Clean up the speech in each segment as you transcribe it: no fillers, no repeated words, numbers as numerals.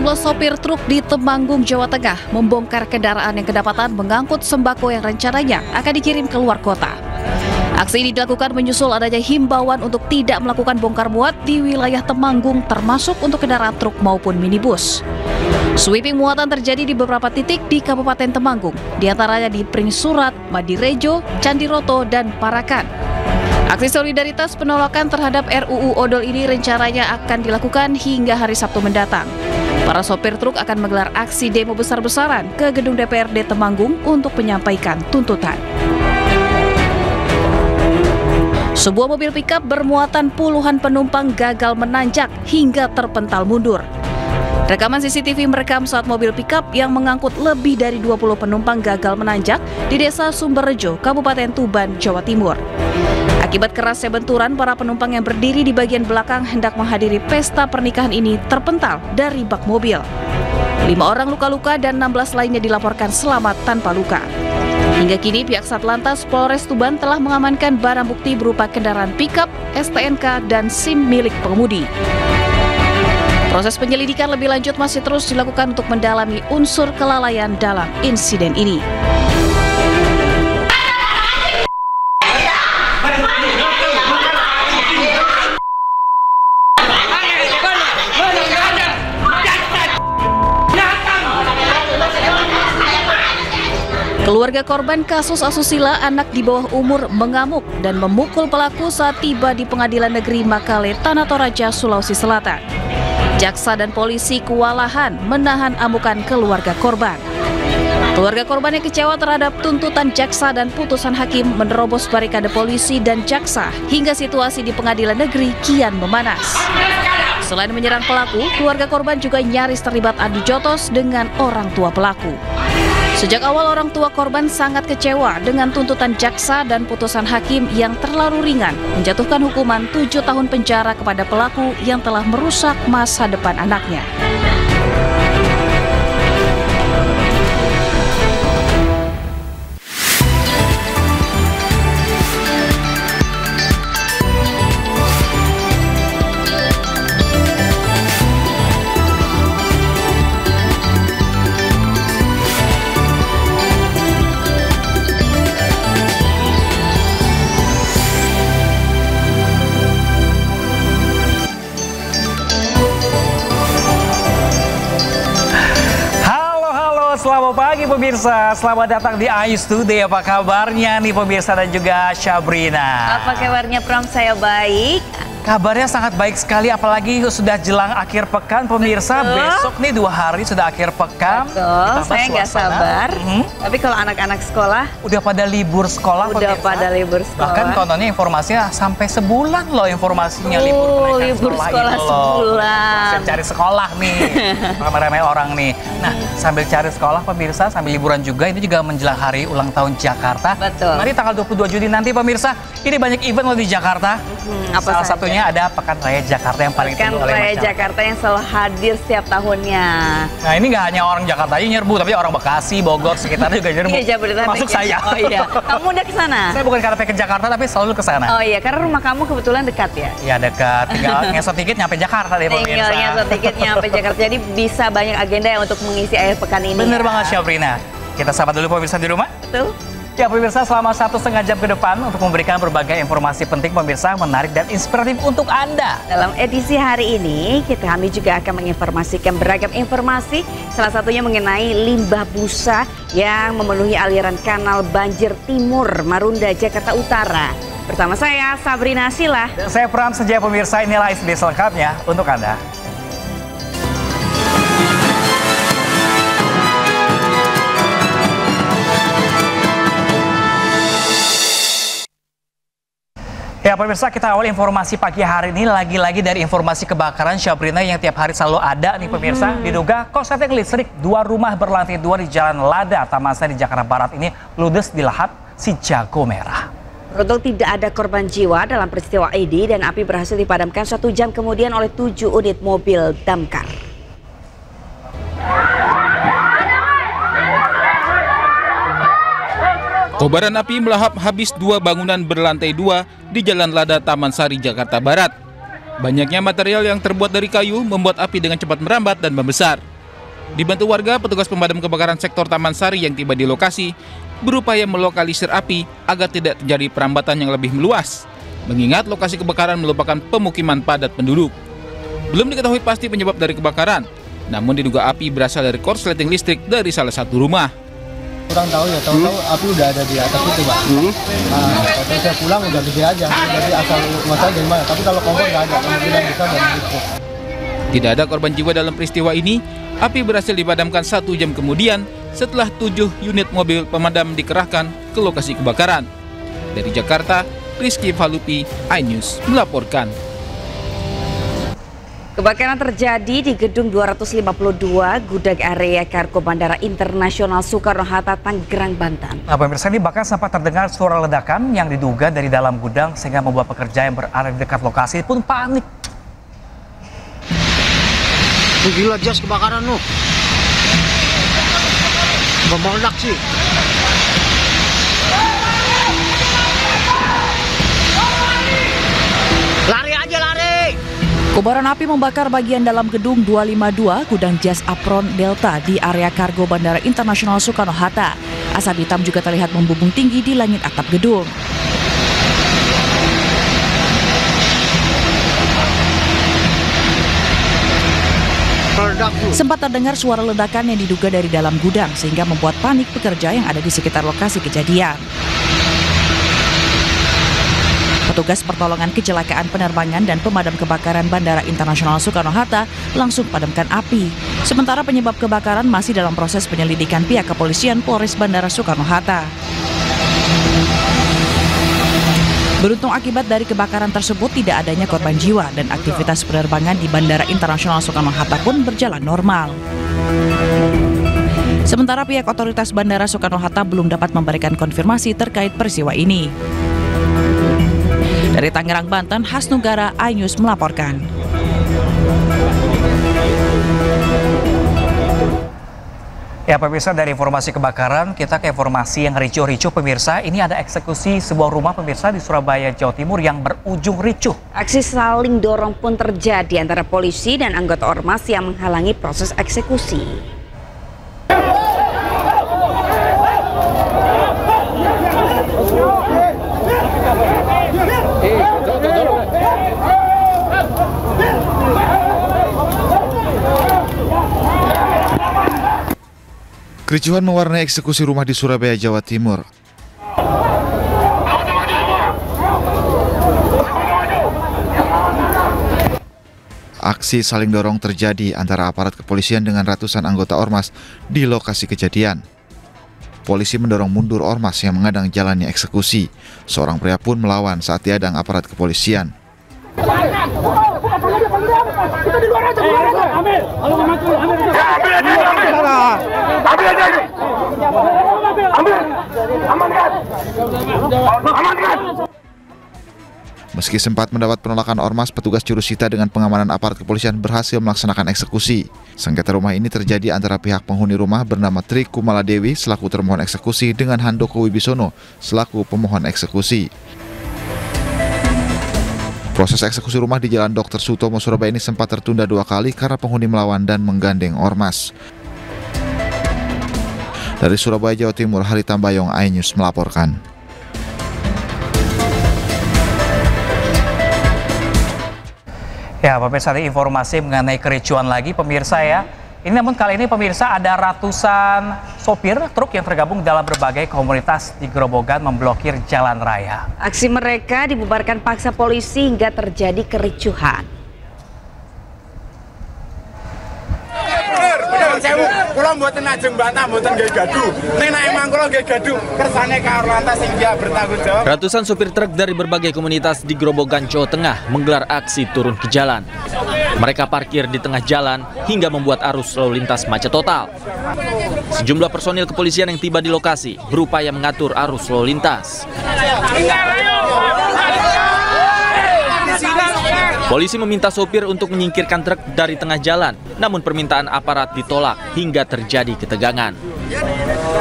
Sejumlah sopir truk di Temanggung, Jawa Tengah membongkar kendaraan yang kedapatan mengangkut sembako yang rencananya akan dikirim ke luar kota. Aksi ini dilakukan menyusul adanya himbauan untuk tidak melakukan bongkar muat di wilayah Temanggung, termasuk untuk kendaraan truk maupun minibus. Sweeping muatan terjadi di beberapa titik di Kabupaten Temanggung, diantaranya di Pringsurat, Madirejo, Candiroto, dan Parakan. Aksi solidaritas penolakan terhadap RUU Odol ini rencananya akan dilakukan hingga hari Sabtu mendatang. Para sopir truk akan menggelar aksi demo besar-besaran ke gedung DPRD Temanggung untuk menyampaikan tuntutan. Sebuah mobil pickup bermuatan puluhan penumpang gagal menanjak hingga terpental mundur. Rekaman CCTV merekam saat mobil pickup yang mengangkut lebih dari 20 penumpang gagal menanjak di Desa Sumberrejo, Kabupaten Tuban, Jawa Timur. Akibat kerasnya benturan, para penumpang yang berdiri di bagian belakang hendak menghadiri pesta pernikahan ini terpental dari bak mobil. 5 orang luka-luka dan 16 lainnya dilaporkan selamat tanpa luka. Hingga kini pihak Satlantas Polres Tuban telah mengamankan barang bukti berupa kendaraan pickup, STNK, dan SIM milik pengemudi. Proses penyelidikan lebih lanjut masih terus dilakukan untuk mendalami unsur kelalaian dalam insiden ini. Keluarga korban kasus asusila anak di bawah umur mengamuk dan memukul pelaku saat tiba di Pengadilan Negeri Makale, Tanah Toraja, Sulawesi Selatan. Jaksa dan polisi kewalahan menahan amukan keluarga korban. Keluarga korban yang kecewa terhadap tuntutan jaksa dan putusan hakim menerobos barikade polisi dan jaksa hingga situasi di Pengadilan Negeri kian memanas. Selain menyerang pelaku, keluarga korban juga nyaris terlibat adu jotos dengan orang tua pelaku. Sejak awal orang tua korban sangat kecewa dengan tuntutan jaksa dan putusan hakim yang terlalu ringan, menjatuhkan hukuman 7 tahun penjara kepada pelaku yang telah merusak masa depan anaknya. Selamat pagi pemirsa, selamat datang di Ayus Today. Apa kabarnya nih pemirsa dan juga Syabrina? Apa kabarnya Pram? Saya baik. Kabarnya sangat baik sekali, apalagi sudah jelang akhir pekan pemirsa. Betul. Besok nih 2 hari sudah akhir pekan. Betul, saya nggak sabar. Tapi kalau anak-anak sekolah? Udah pada libur sekolah Udah pemirsa. pada libur sekolah. Bahkan kononnya informasinya sampai sebulan loh informasinya libur sekolah itu sebulan. Saya cari sekolah nih, ramai-ramai orang nih. Nah, sambil cari sekolah pemirsa, sambil liburan juga, ini juga menjelang hari ulang tahun Jakarta. Betul. Mari tanggal 22 Juni nanti pemirsa, ini banyak event loh di Jakarta. Salah satunya ada Pekan Raya Jakarta yang paling ditunggu oleh masyarakat. Pekan Raya Jakarta yang selalu hadir setiap tahunnya. Nah, ini nggak hanya orang Jakarta aja nyerbu, tapi orang Bekasi, Bogor, sekitarnya juga nyerbu. Iya, masuk saya. Oh iya, kamu udah ke sana? Saya bukan karena ke Jakarta, tapi selalu ke sana. Oh iya, karena rumah kamu kebetulan dekat ya? Iya, dekat. Tinggal ngesot tiket nyampe Jakarta deh pemirsa. Tinggal ngesot tiket nyampe Jakarta. Jadi bisa banyak agenda ya untuk mengisi akhir pekan ini. Bener banget Syabrina. Kita sapa dulu pemirsa di rumah. Betul. Ya pemirsa, selama 1,5 jam ke depan untuk memberikan berbagai informasi penting pemirsa, menarik dan inspiratif untuk Anda. Dalam edisi hari ini, kami juga akan menginformasikan beragam informasi, salah satunya mengenai limbah busa yang memenuhi aliran kanal banjir timur Marunda, Jakarta Utara. Bersama saya, Sabrina Sila. Dan saya Pram Sejaya pemirsa, inilah ISD selengkapnya untuk Anda. Ya pemirsa, kita awal informasi pagi hari ini lagi-lagi dari informasi kebakaran Syabrina yang tiap hari selalu ada nih pemirsa. Diduga korsleting listrik 2 rumah berlantai 2 di Jalan Lada, Taman Sari, Jakarta Barat ini ludes di lahap si jago merah. Beruntung tidak ada korban jiwa dalam peristiwa ini dan api berhasil dipadamkan 1 jam kemudian oleh 7 unit mobil damkar. Kobaran api melahap habis 2 bangunan berlantai 2 di Jalan Lada, Taman Sari, Jakarta Barat. Banyaknya material yang terbuat dari kayu membuat api dengan cepat merambat dan membesar. Dibantu warga, petugas pemadam kebakaran sektor Taman Sari yang tiba di lokasi berupaya melokalisir api agar tidak terjadi perambatan yang lebih meluas, mengingat lokasi kebakaran merupakan pemukiman padat penduduk. Belum diketahui pasti penyebab dari kebakaran, namun diduga api berasal dari korsleting listrik dari salah satu rumah. Kurang tahu ya, tahu-tahu api udah ada di atas itu, Pak. Waktu saya pulang udah gede aja, jadi asal masalah gimana. Tapi kalau kompor nggak ada, kemungkinan besar dan listrik. Tidak ada korban jiwa dalam peristiwa ini. Api berhasil dipadamkan 1 jam kemudian setelah 7 unit mobil pemadam dikerahkan ke lokasi kebakaran. Dari Jakarta, Rizky Falupi, iNews melaporkan. Kebakaran terjadi di gedung 252 gudang area kargo Bandara Internasional Soekarno-Hatta, Tangerang, Banten. Nah, pemirsa, ini bahkan sempat terdengar suara ledakan yang diduga dari dalam gudang sehingga membuat pekerja yang berada di dekat lokasi pun panik. Gila, jas kebakaran loh. Meledak sih. Lari aja, lari. Kobaran api membakar bagian dalam gedung 252 gudang jas Apron Delta di area kargo Bandara Internasional Soekarno-Hatta. Asap hitam juga terlihat membumbung tinggi di langit atap gedung. Sempat terdengar suara ledakan yang diduga dari dalam gudang sehingga membuat panik pekerja yang ada di sekitar lokasi kejadian. Petugas pertolongan kecelakaan penerbangan dan pemadam kebakaran Bandara Internasional Soekarno-Hatta langsung padamkan api. Sementara penyebab kebakaran masih dalam proses penyelidikan pihak kepolisian Polres Bandara Soekarno-Hatta. Beruntung akibat dari kebakaran tersebut tidak adanya korban jiwa dan aktivitas penerbangan di Bandara Internasional Soekarno-Hatta pun berjalan normal. Sementara pihak otoritas Bandara Soekarno-Hatta belum dapat memberikan konfirmasi terkait peristiwa ini. Dari Tangerang, Banten, Hasnugara, iNews melaporkan. Ya pemirsa, dari informasi kebakaran kita ke informasi yang ricuh-ricuh pemirsa. Ini ada eksekusi sebuah rumah pemirsa di Surabaya, Jawa Timur yang berujung ricuh. Aksi saling dorong pun terjadi antara polisi dan anggota ormas yang menghalangi proses eksekusi. Kericuhan mewarnai eksekusi rumah di Surabaya, Jawa Timur. Aksi saling dorong terjadi antara aparat kepolisian dengan ratusan anggota ormas di lokasi kejadian. Polisi mendorong mundur ormas yang menghadang jalannya eksekusi. Seorang pria pun melawan saat dihadang aparat kepolisian. Meski sempat mendapat penolakan ormas, petugas jurusita dengan pengamanan aparat kepolisian berhasil melaksanakan eksekusi. Sengketa rumah ini terjadi antara pihak penghuni rumah bernama Tri Kumaladewi selaku termohon eksekusi dengan Handoko Wibisono selaku pemohon eksekusi. Proses eksekusi rumah di Jalan Dr. Sutomo, Surabaya ini sempat tertunda 2 kali karena penghuni melawan dan menggandeng ormas. Dari Surabaya, Jawa Timur, Hari Tambayong, iNews melaporkan. Ya pemirsa, ada informasi mengenai kericuan lagi pemirsa ya. Ini namun kali ini pemirsa ada ratusan sopir truk yang tergabung dalam berbagai komunitas di Grobogan memblokir jalan raya. Aksi mereka dibubarkan paksa polisi hingga terjadi kericuhan. Kula mboten ajeng bantah mboten nggih gaduh. Nek emang kula nggih gaduh kersane ka Orlantas sing dia bertanggung jawab. Ratusan sopir truk dari berbagai komunitas di Grobogan, Jawa Tengah menggelar aksi turun ke jalan. Mereka parkir di tengah jalan hingga membuat arus lalu lintas macet total. Sejumlah personil kepolisian yang tiba di lokasi berupaya mengatur arus lalu lintas. Polisi meminta sopir untuk menyingkirkan truk dari tengah jalan, namun permintaan aparat ditolak hingga terjadi ketegangan.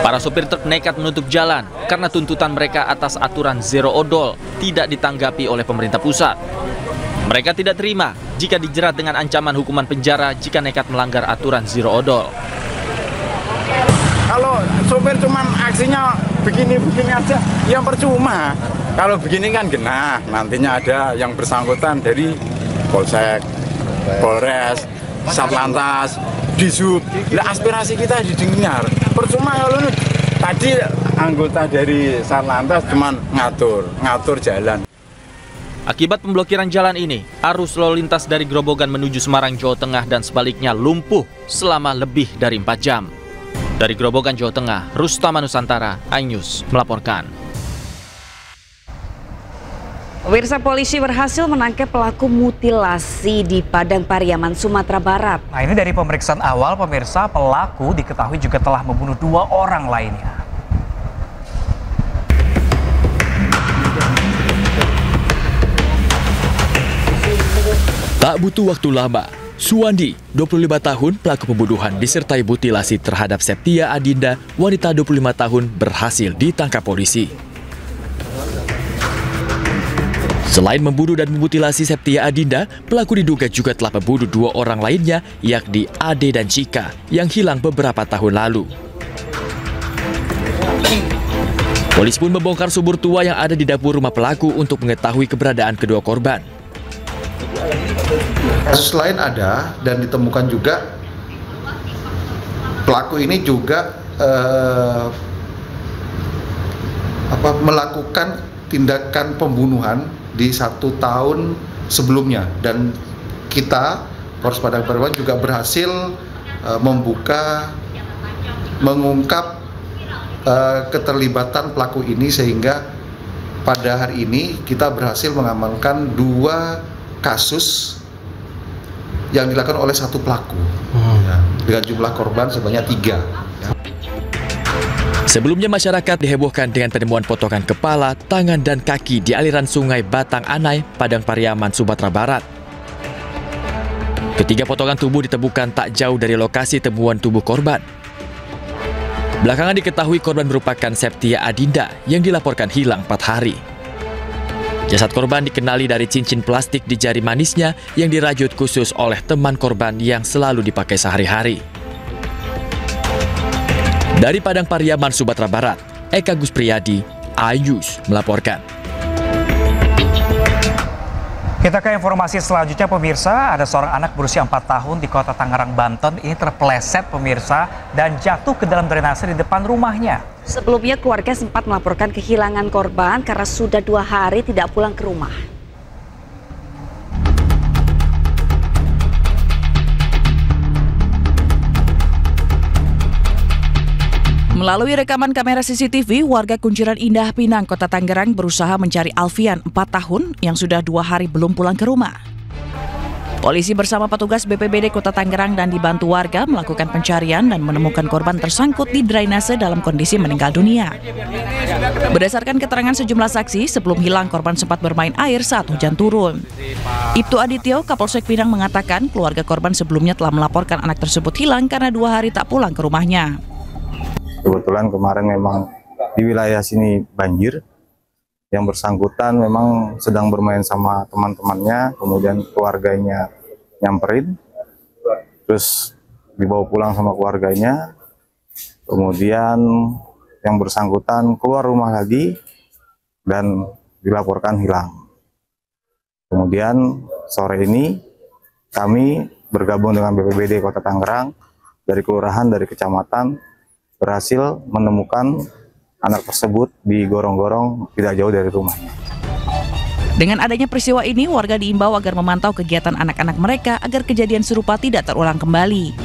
Para sopir truk nekat menutup jalan karena tuntutan mereka atas aturan zero odol tidak ditanggapi oleh pemerintah pusat. Mereka tidak terima jika dijerat dengan ancaman hukuman penjara jika nekat melanggar aturan zero odol. Kalau sopir cuman aksinya begini-begini aja, yang percuma. Kalau begini kan genah, nantinya ada yang bersangkutan dari Polsek, Polres, Satlantas, Disub. Nah, aspirasi kita didengar. Percuma kalau tadi anggota dari Satlantas cuman ngatur jalan. Akibat pemblokiran jalan ini, arus lalu lintas dari Grobogan menuju Semarang, Jawa Tengah dan sebaliknya lumpuh selama lebih dari 4 jam. Dari Grobogan, Jawa Tengah, Rustama Nusantara, iNews melaporkan. Pemirsa, polisi berhasil menangkap pelaku mutilasi di Padang Pariaman, Sumatera Barat. Nah, ini dari pemeriksaan awal, pemirsa, pelaku diketahui juga telah membunuh 2 orang lainnya. Tak butuh waktu lama, Suwandi, 25 tahun, pelaku pembunuhan disertai mutilasi terhadap Septia Adinda, wanita 25 tahun, berhasil ditangkap polisi. Selain membunuh dan memutilasi Septia Adinda, pelaku diduga juga telah membunuh 2 orang lainnya, yakni Ade dan Cika, yang hilang beberapa tahun lalu. Polisi pun membongkar sumur tua yang ada di dapur rumah pelaku untuk mengetahui keberadaan kedua korban. Kasus lain ada dan ditemukan juga pelaku ini juga melakukan tindakan pembunuhan di 1 tahun sebelumnya, dan kita Polres Padang Pariaman juga berhasil mengungkap keterlibatan pelaku ini, sehingga pada hari ini kita berhasil mengamankan 2 kasus yang dilakukan oleh 1 pelaku dengan jumlah korban sebanyak 3. Sebelumnya masyarakat dihebohkan dengan penemuan potongan kepala, tangan, dan kaki di aliran sungai Batang Anai, Padang Pariaman, Sumatera Barat. Ketiga potongan tubuh ditemukan tak jauh dari lokasi temuan tubuh korban. Belakangan diketahui korban merupakan Septia Adinda yang dilaporkan hilang 4 hari. Jasad korban dikenali dari cincin plastik di jari manisnya yang dirajut khusus oleh teman korban yang selalu dipakai sehari-hari. Dari Padang Pariaman, Sumatera Barat, Eka Guspriyadi, iNews melaporkan. Kita ke informasi selanjutnya, pemirsa. Ada seorang anak berusia 4 tahun di kota Tangerang, Banten. Ini terpeleset, pemirsa, dan jatuh ke dalam drainase di depan rumahnya. Sebelumnya keluarga sempat melaporkan kehilangan korban karena sudah 2 hari tidak pulang ke rumah. Melalui rekaman kamera CCTV, warga Kunciran Indah, Pinang, Kota Tangerang berusaha mencari Alfian, 4 tahun, yang sudah 2 hari belum pulang ke rumah. Polisi bersama petugas BPBD Kota Tangerang dan dibantu warga melakukan pencarian dan menemukan korban tersangkut di drainase dalam kondisi meninggal dunia. Berdasarkan keterangan sejumlah saksi, sebelum hilang korban sempat bermain air saat hujan turun. Ibtu Adityo, Kapolsek Pinang, mengatakan keluarga korban sebelumnya telah melaporkan anak tersebut hilang karena 2 hari tak pulang ke rumahnya. Kebetulan kemarin memang di wilayah sini banjir, yang bersangkutan memang sedang bermain sama teman-temannya, kemudian keluarganya nyamperin, terus dibawa pulang sama keluarganya, kemudian yang bersangkutan keluar rumah lagi dan dilaporkan hilang. Kemudian sore ini kami bergabung dengan BPBD Kota Tangerang dari kelurahan, dari kecamatan, berhasil menemukan anak tersebut di gorong-gorong tidak jauh dari rumahnya. Dengan adanya peristiwa ini, warga diimbau agar memantau kegiatan anak-anak mereka agar kejadian serupa tidak terulang kembali.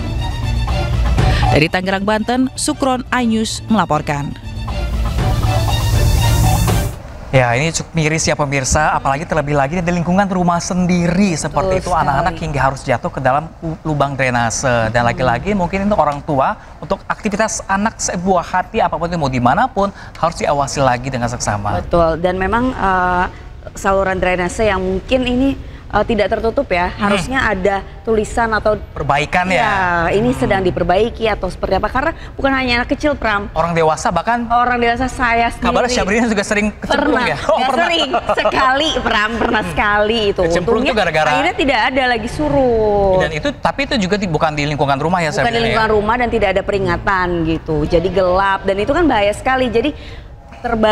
Dari Tangerang, Banten, Sukron, iNews melaporkan. Ya, ini cukup miris ya pemirsa, apalagi terlebih lagi di lingkungan rumah sendiri seperti itu, anak-anak hingga harus jatuh ke dalam lubang drainase. Dan lagi-lagi mungkin itu orang tua, untuk aktivitas anak sebuah hati apapun itu mau dimanapun harus diawasi lagi dengan seksama. Betul, dan memang saluran drainase yang mungkin ini tidak tertutup ya. Harusnya ada tulisan atau perbaikan ya. Ini sedang diperbaiki atau seperti apa? Karena bukan hanya anak kecil, Pram. Orang dewasa bahkan. Orang dewasa saya sendiri. Kabarnya Syabrina juga sering kecemplung ya? Pernah. Sering sekali, Pram, pernah sekali itu. Kecemplung itu gara-gara. Akhirnya tidak ada lagi surut. Dan itu, tapi itu juga bukan di lingkungan rumah ya, Bukan di lingkungan rumah dan tidak ada peringatan gitu. Jadi gelap dan itu kan bahaya sekali. Jadi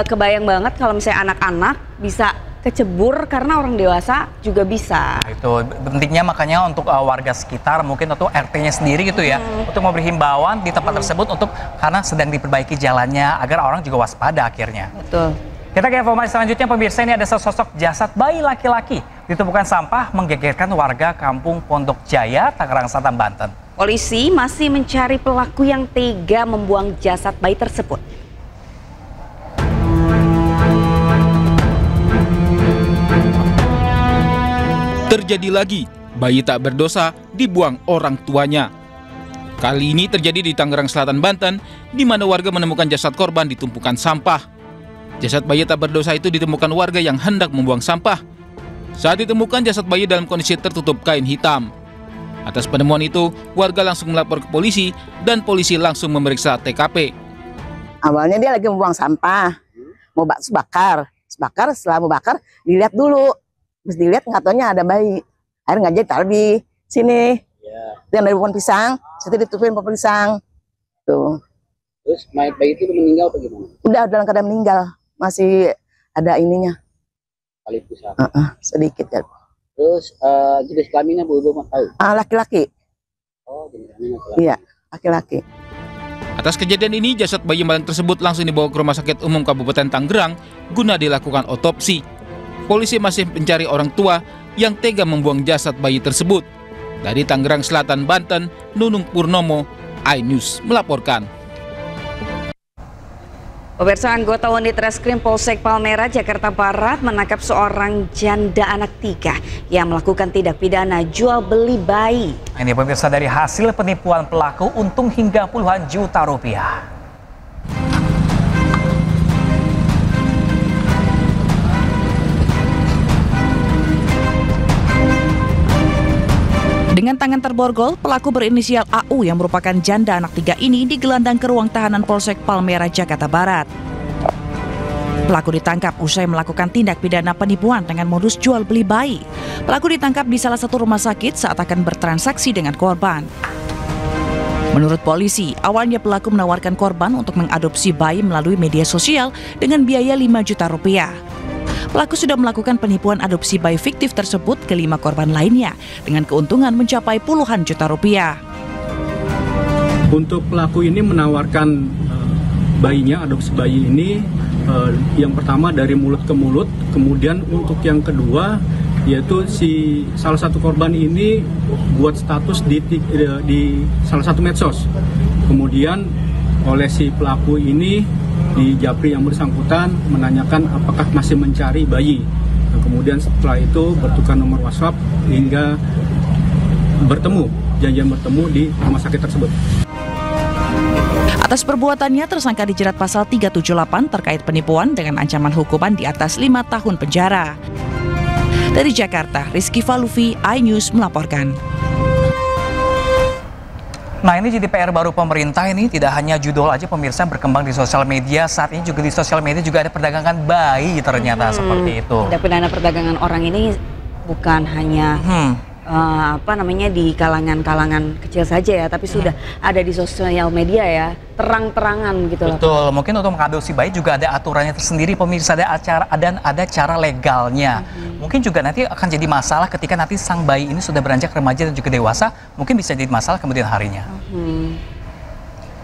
kebayang banget kalau misalnya anak-anak bisa kecebur karena orang dewasa juga bisa. Itu pentingnya makanya untuk warga sekitar mungkin atau RT-nya sendiri gitu ya, untuk memberi himbauan di tempat tersebut untuk karena sedang diperbaiki jalannya agar orang juga waspada akhirnya. Betul. Kita ke informasi selanjutnya, pemirsa, ini ada sesosok jasad bayi laki-laki ditemukan sampah menggegerkan warga Kampung Pondok Jaya, Tangerang Selatan, Banten. Polisi masih mencari pelaku yang tega membuang jasad bayi tersebut. Terjadi lagi, bayi tak berdosa dibuang orang tuanya. Kali ini terjadi di Tangerang Selatan, Banten, di mana warga menemukan jasad korban di tumpukan sampah. Jasad bayi tak berdosa itu ditemukan warga yang hendak membuang sampah. Saat ditemukan, jasad bayi dalam kondisi tertutup kain hitam. Atas penemuan itu, warga langsung melapor ke polisi dan polisi langsung memeriksa TKP. Awalnya dia lagi membuang sampah, mau bakar. Setelah mau bakar, dilihat dulu. Terus dilihat nggak taunya ada bayi. Akhirnya nggak jadi, taruh di sini. Yang dari pohon pisang, situ ditutupin pohon pisang. Tuh. Terus mayat bayi itu meninggal apa gimana? Udah dalam keadaan meninggal, masih ada ininya. Tali pusat. Sedikit ya. Terus jenis kelaminnya Bu Ibu mau tahu? Laki-laki. Oh, jenis kelaminnya laki-laki. Iya, laki-laki. Atas kejadian ini, jasad bayi malang tersebut langsung dibawa ke Rumah Sakit Umum Kabupaten Tangerang guna dilakukan otopsi. Polisi masih mencari orang tua yang tega membuang jasad bayi tersebut. Dari Tangerang Selatan, Banten, Nunung Purnomo, iNews melaporkan. Pemirsa, anggota unit Reskrim Polsek Palmerah, Jakarta Barat menangkap seorang janda anak 3 yang melakukan tindak pidana jual beli bayi. Ini pemirsa, dari hasil penipuan pelaku untung hingga puluhan juta rupiah. Dengan tangan terborgol, pelaku berinisial AU yang merupakan janda anak 3 ini digelandang ke ruang tahanan Polsek Palmerah, Jakarta Barat. Pelaku ditangkap usai melakukan tindak pidana penipuan dengan modus jual beli bayi. Pelaku ditangkap di salah satu rumah sakit saat akan bertransaksi dengan korban. Menurut polisi, awalnya pelaku menawarkan korban untuk mengadopsi bayi melalui media sosial dengan biaya 5 juta rupiah. Pelaku sudah melakukan penipuan adopsi bayi fiktif tersebut ke 5 korban lainnya dengan keuntungan mencapai puluhan juta rupiah. Untuk pelaku ini menawarkan bayinya, adopsi bayi ini yang pertama dari mulut ke mulut, kemudian untuk yang kedua yaitu si salah satu korban ini buat status di salah satu medsos. Kemudian oleh si pelaku ini di Japri yang bersangkutan menanyakan apakah masih mencari bayi. Dan kemudian setelah itu bertukar nomor WhatsApp hingga janjian bertemu di rumah sakit tersebut. Atas perbuatannya, tersangka dijerat pasal 378 terkait penipuan dengan ancaman hukuman di atas 5 tahun penjara. Dari Jakarta, Rizky Falufi, iNews melaporkan. Nah, ini jadi PR baru pemerintah ini, tidak hanya judul aja pemirsa berkembang di sosial media. Saat ini juga di sosial media juga ada perdagangan bayi ternyata seperti itu. Tindak pidana perdagangan orang ini bukan hanya di kalangan kecil saja ya, tapi sudah ada di sosial media ya, terang-terangan gitu loh. Betul, mungkin untuk mengadopsi bayi juga ada aturannya tersendiri pemirsa, ada cara legalnya. Mungkin juga nanti akan jadi masalah ketika nanti sang bayi ini sudah beranjak remaja dan juga dewasa, mungkin bisa jadi masalah kemudian harinya.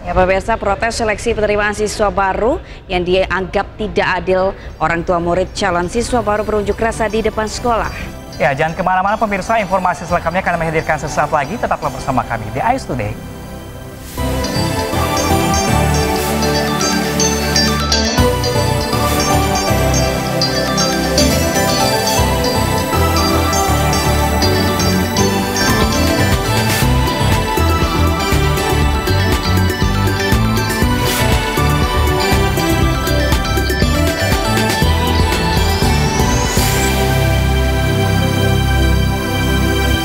Ya pemirsa, protes seleksi penerimaan siswa baru yang dianggap tidak adil, orang tua murid calon siswa baru berunjuk rasa di depan sekolah. Ya, jangan kemana-mana pemirsa, informasi selengkapnya akan menghadirkan sesaat lagi, tetaplah bersama kami di iNews Today.